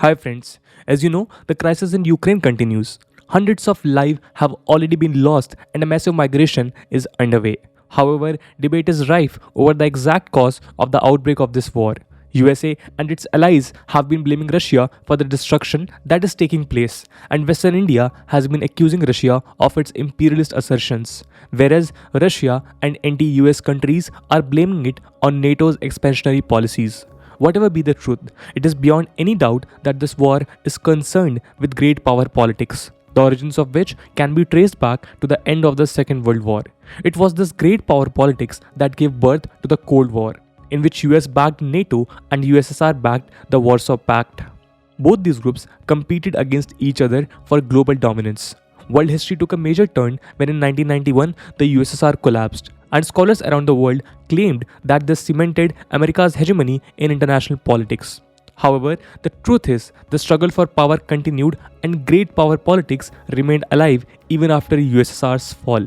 Hi friends, as you know, the crisis in Ukraine continues. Hundreds of lives have already been lost and a massive migration is underway. However, debate is rife over the exact cause of the outbreak of this war. USA and its allies have been blaming Russia for the destruction that is taking place, and Western India has been accusing Russia of its imperialist assertions, whereas Russia and anti-US countries are blaming it on NATO's expansionary policies. Whatever be the truth, it is beyond any doubt that this war is concerned with great power politics, the origins of which can be traced back to the end of the Second World War. It was this great power politics that gave birth to the Cold War, in which US backed NATO and USSR backed the Warsaw Pact. Both these groups competed against each other for global dominance. World history took a major turn when in 1991 the USSR collapsed, and scholars around the world claimed that this cemented America's hegemony in international politics. However, the truth is, the struggle for power continued and great power politics remained alive even after USSR's fall.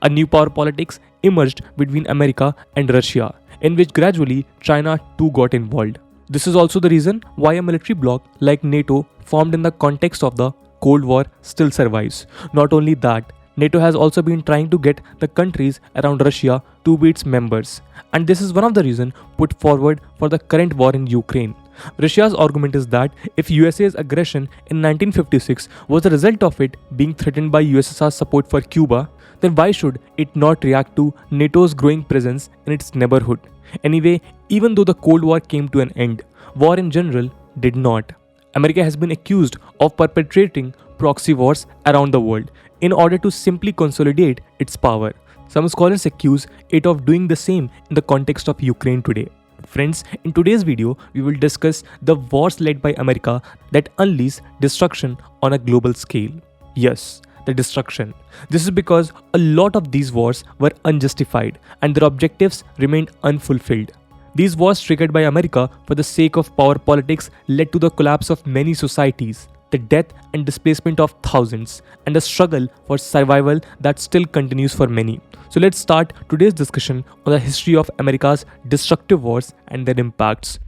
A new power politics emerged between America and Russia, in which gradually China too got involved. This is also the reason why a military bloc like NATO, formed in the context of the Cold War, still survives. Not only that, NATO has also been trying to get the countries around Russia to be its members, and this is one of the reasons put forward for the current war in Ukraine. Russia's argument is that if USA's aggression in 1956 was a result of it being threatened by USSR's support for Cuba, then why should it not react to NATO's growing presence in its neighborhood? Anyway, even though the Cold War came to an end, war in general did not. America has been accused of perpetrating proxy wars around the world in order to simply consolidate its power. Some scholars accuse it of doing the same in the context of Ukraine today. Friends, in today's video, we will discuss the wars led by America that unleash destruction on a global scale. Yes, the destruction. This is because a lot of these wars were unjustified and their objectives remained unfulfilled. These wars triggered by America for the sake of power politics led to the collapse of many societies, the death and displacement of thousands, and a struggle for survival that still continues for many. So let's start today's discussion on the history of America's destructive wars and their impacts.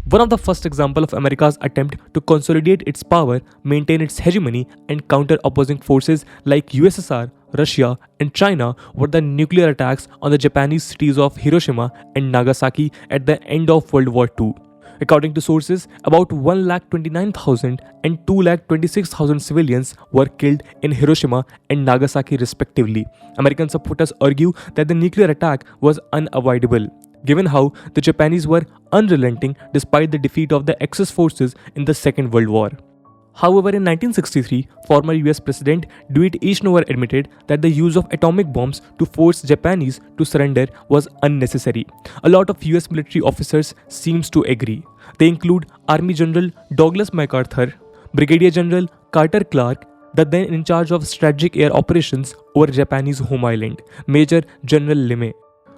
One of the first examples of America's attempt to consolidate its power, maintain its hegemony, and counter opposing forces like USSR, Russia, and China were the nuclear attacks on the Japanese cities of Hiroshima and Nagasaki at the end of World War II. According to sources, about 1,29,000 and 2,26,000 civilians were killed in Hiroshima and Nagasaki respectively. American supporters argue that the nuclear attack was unavoidable, given how the Japanese were unrelenting despite the defeat of the Axis forces in the Second World War. However, in 1963, former US President Dwight Eisenhower admitted that the use of atomic bombs to force Japanese to surrender was unnecessary. A lot of US military officers seems to agree. They include Army General Douglas MacArthur, Brigadier General Carter Clark, the then in charge of strategic air operations over Japanese home island, Major General Limay.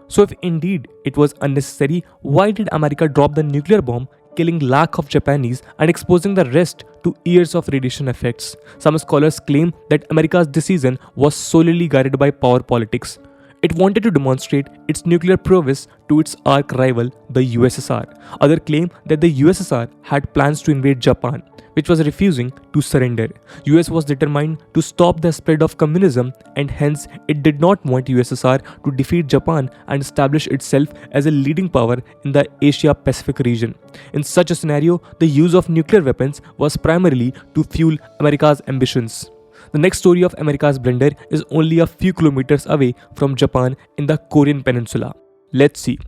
So if indeed it was unnecessary, why did America drop the nuclear bomb, killing lakhs of Japanese and exposing the rest to years of radiation effects? Some scholars claim that America's decision was solely guided by power politics. It wanted to demonstrate its nuclear prowess to its arch rival, the USSR. Others claim that the USSR had plans to invade Japan, which was refusing to surrender. US was determined to stop the spread of communism, and hence it did not want USSR to defeat Japan and establish itself as a leading power in the Asia-Pacific region. In such a scenario, the use of nuclear weapons was primarily to fuel America's ambitions. The next story of America's blunder is only a few kilometers away from Japan in the Korean Peninsula. Let's see.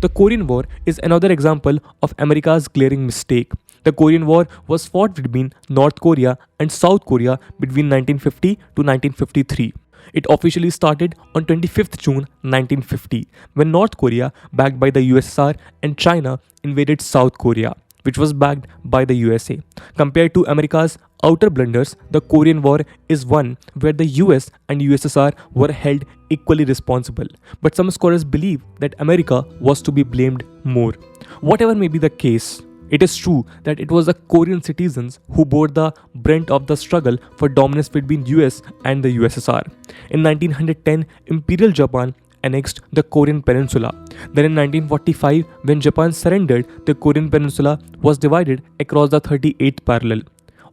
The Korean War is another example of America's glaring mistake. The Korean War was fought between North Korea and South Korea between 1950 to 1953. It officially started on 25th June 1950 when North Korea, backed by the USSR, and China invaded South Korea, which was backed by the USA. Compared to America's outer blunders, the Korean War is one where the US and USSR were held equally responsible. But some scholars believe that America was to be blamed more. Whatever may be the case, it is true that it was the Korean citizens who bore the brunt of the struggle for dominance between US and the USSR. In 1910, Imperial Japan annexed the Korean Peninsula. Then in 1945, when Japan surrendered, the Korean Peninsula was divided across the 38th parallel.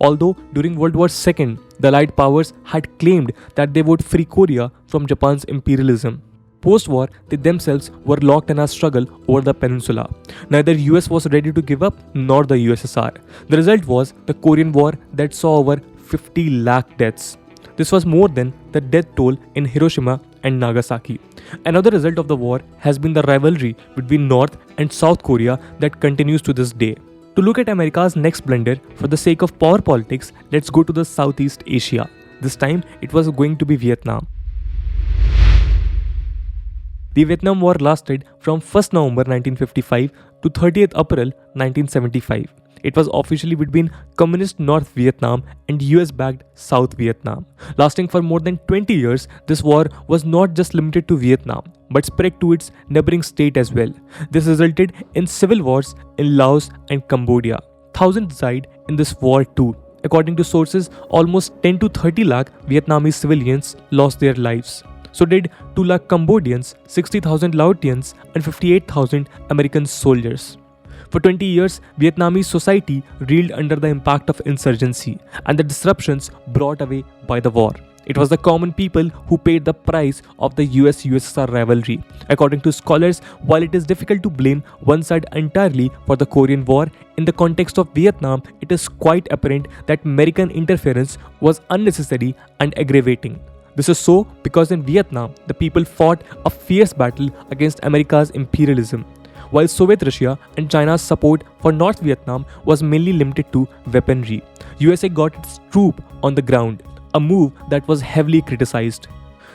Although during World War II, the Allied powers had claimed that they would free Korea from Japan's imperialism. Post-war, they themselves were locked in a struggle over the peninsula. Neither US was ready to give up nor the USSR. The result was the Korean War that saw over 50 lakh deaths. This was more than the death toll in Hiroshima and Nagasaki. Another result of the war has been the rivalry between North and South Korea that continues to this day. To look at America's next blunder, for the sake of power politics, let's go to the Southeast Asia. This time, it was going to be Vietnam. The Vietnam War lasted from 1st November 1955 to 30th April 1975. It was officially between Communist North Vietnam and US-backed South Vietnam. Lasting for more than 20 years, this war was not just limited to Vietnam, but spread to its neighboring state as well. This resulted in civil wars in Laos and Cambodia. Thousands died in this war too. According to sources, almost 10 to 30 lakh Vietnamese civilians lost their lives. So did 2 lakh Cambodians, 60,000 Laotians, and 58,000 American soldiers. For 20 years, Vietnamese society reeled under the impact of insurgency and the disruptions brought away by the war. It was the common people who paid the price of the US-USSR rivalry. According to scholars, while it is difficult to blame one side entirely for the Korean War, in the context of Vietnam, it is quite apparent that American interference was unnecessary and aggravating. This is so because in Vietnam, the people fought a fierce battle against America's imperialism, while Soviet Russia and China's support for North Vietnam was mainly limited to weaponry. USA got its troops on the ground, a move that was heavily criticized.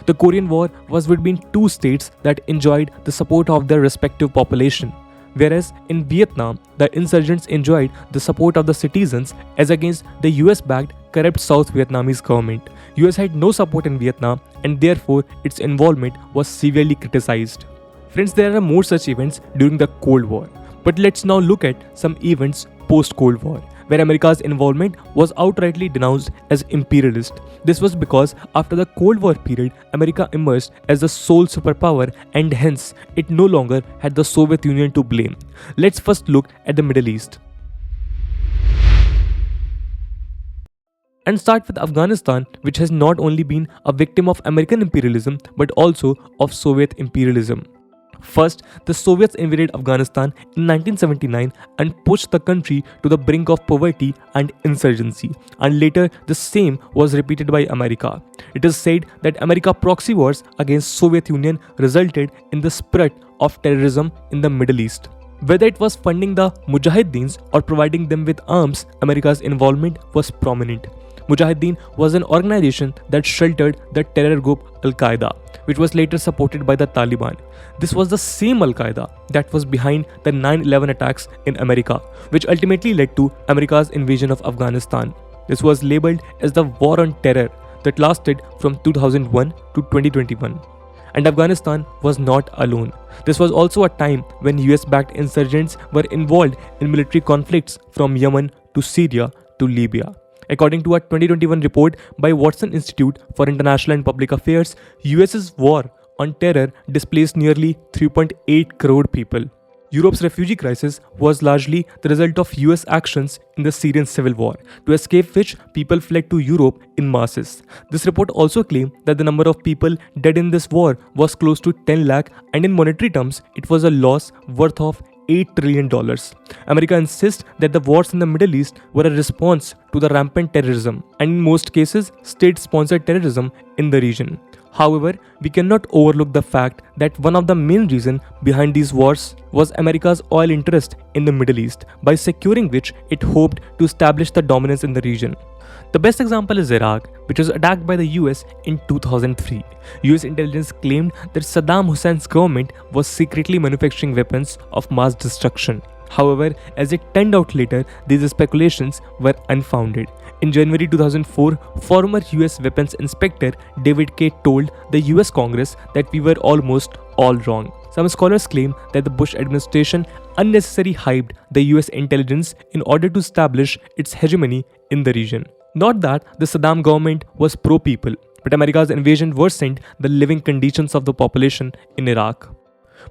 The Korean War was between two states that enjoyed the support of their respective population, whereas in Vietnam, the insurgents enjoyed the support of the citizens as against the US-backed corrupt South Vietnamese government. US had no support in Vietnam and therefore its involvement was severely criticized. Friends, there are more such events during the Cold War. But let's now look at some events post-Cold War, where America's involvement was outrightly denounced as imperialist. This was because after the Cold War period, America emerged as the sole superpower and hence it no longer had the Soviet Union to blame. Let's first look at the Middle East. And start with Afghanistan, which has not only been a victim of American imperialism but also of Soviet imperialism. First, the Soviets invaded Afghanistan in 1979 and pushed the country to the brink of poverty and insurgency, and later the same was repeated by America. It is said that America's proxy wars against Soviet Union resulted in the spread of terrorism in the Middle East. Whether it was funding the Mujahideens or providing them with arms, America's involvement was prominent. Mujahideen was an organization that sheltered the terror group Al-Qaeda, which was later supported by the Taliban. This was the same Al-Qaeda that was behind the 9/11 attacks in America, which ultimately led to America's invasion of Afghanistan. This was labeled as the War on Terror that lasted from 2001 to 2021. And Afghanistan was not alone. This was also a time when US-backed insurgents were involved in military conflicts from Yemen to Syria to Libya. According to a 2021 report by Watson Institute for International and Public Affairs, US's war on terror displaced nearly 3.8 crore people. Europe's refugee crisis was largely the result of US actions in the Syrian civil war, to escape which people fled to Europe in masses. This report also claimed that the number of people dead in this war was close to 10 lakh, and in monetary terms, it was a loss worth of $8 trillion. America insists that the wars in the Middle East were a response to the rampant terrorism, and in most cases, state-sponsored terrorism in the region. However, we cannot overlook the fact that one of the main reasons behind these wars was America's oil interest in the Middle East, by securing which it hoped to establish the dominance in the region. The best example is Iraq, which was attacked by the US in 2003. US intelligence claimed that Saddam Hussein's government was secretly manufacturing weapons of mass destruction. However, as it turned out later, these speculations were unfounded. In January 2004, former US weapons inspector David K. told the US Congress that we were almost all wrong. Some scholars claim that the Bush administration unnecessarily hyped the US intelligence in order to establish its hegemony in the region. Not that the Saddam government was pro-people, but America's invasion worsened the living conditions of the population in Iraq.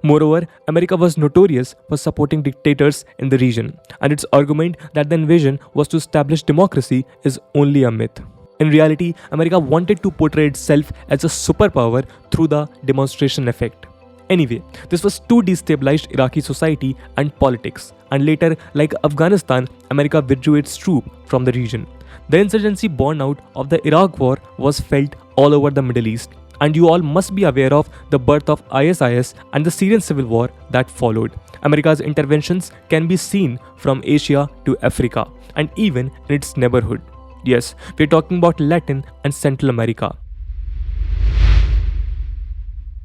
Moreover, America was notorious for supporting dictators in the region, and its argument that the invasion was to establish democracy is only a myth. In reality, America wanted to portray itself as a superpower through the demonstration effect. Anyway, this was to destabilize Iraqi society and politics, and later, like Afghanistan, America withdrew its troops from the region. The insurgency born out of the Iraq war was felt all over the Middle East, and you all must be aware of the birth of ISIS and the Syrian civil war that followed. America's interventions can be seen from Asia to Africa, and even in its neighborhood. Yes, we're talking about Latin and Central America.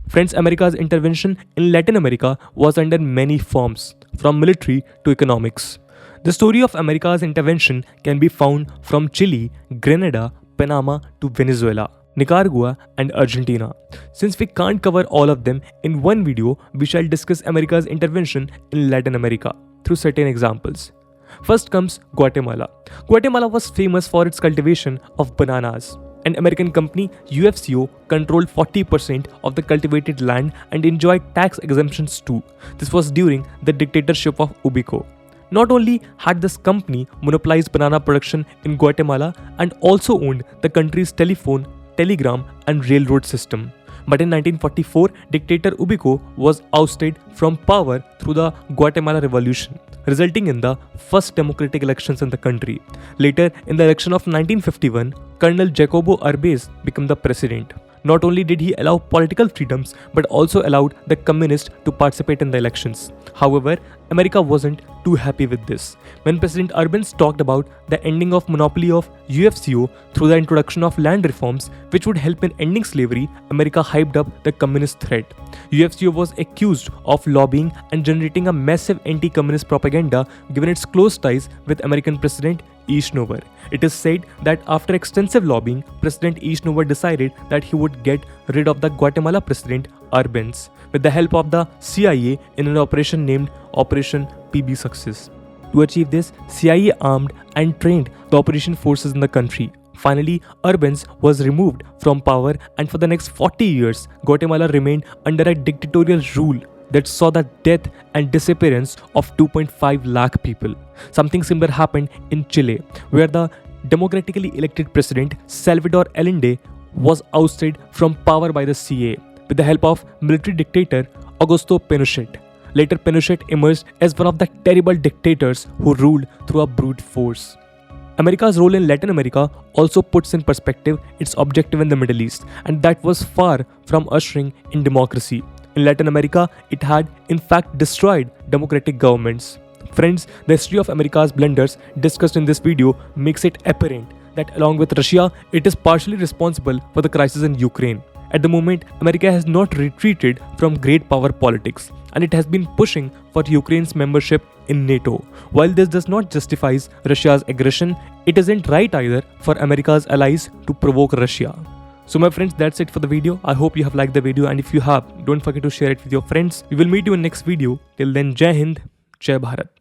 Friends, America's intervention in Latin America was under many forms, from military to economics. The story of America's intervention can be found from Chile, Grenada, Panama to Venezuela, Nicaragua and Argentina. Since we can't cover all of them in one video, we shall discuss America's intervention in Latin America through certain examples. First comes Guatemala. Guatemala was famous for its cultivation of bananas. An American company, UPSCIQ, controlled 40% of the cultivated land and enjoyed tax exemptions too. This was during the dictatorship of Ubico. Not only had this company monopolized banana production in Guatemala and also owned the country's telephone, telegram and railroad system. But in 1944, dictator Ubico was ousted from power through the Guatemala Revolution, resulting in the first democratic elections in the country. Later, in the election of 1951, Colonel Jacobo Arbenz became the president. Not only did he allow political freedoms, but also allowed the communists to participate in the elections. However, America wasn't too happy with this. When President Arbenz talked about the ending of monopoly of UPSCIQ through the introduction of land reforms, which would help in ending slavery, America hyped up the communist threat. UPSCIQ was accused of lobbying and generating a massive anti-communist propaganda given its close ties with American President Eisenhower. It is said that after extensive lobbying, President Eisenhower decided that he would get rid of the Guatemala President Arbenz with the help of the CIA in an operation named Operation PB Success. To achieve this, CIA armed and trained the operation forces in the country. Finally, Arbenz was removed from power, and for the next 40 years, Guatemala remained under a dictatorial rule that saw the death and disappearance of 2.5 lakh people. Something similar happened in Chile, where the democratically elected president Salvador Allende was ousted from power by the CIA with the help of military dictator Augusto Pinochet. Later, Pinochet emerged as one of the terrible dictators who ruled through a brute force. America's role in Latin America also puts in perspective its objective in the Middle East, and that was far from ushering in democracy. In Latin America, it had in fact destroyed democratic governments. Friends, the history of America's blunders discussed in this video makes it apparent that along with Russia, it is partially responsible for the crisis in Ukraine. At the moment, America has not retreated from great power politics, and it has been pushing for Ukraine's membership in NATO. While this does not justify Russia's aggression, it isn't right either for America's allies to provoke Russia. So my friends, that's it for the video. I hope you have liked the video, and if you have, don't forget to share it with your friends. We will meet you in next video. Till then, Jai Hind, Jai Bharat.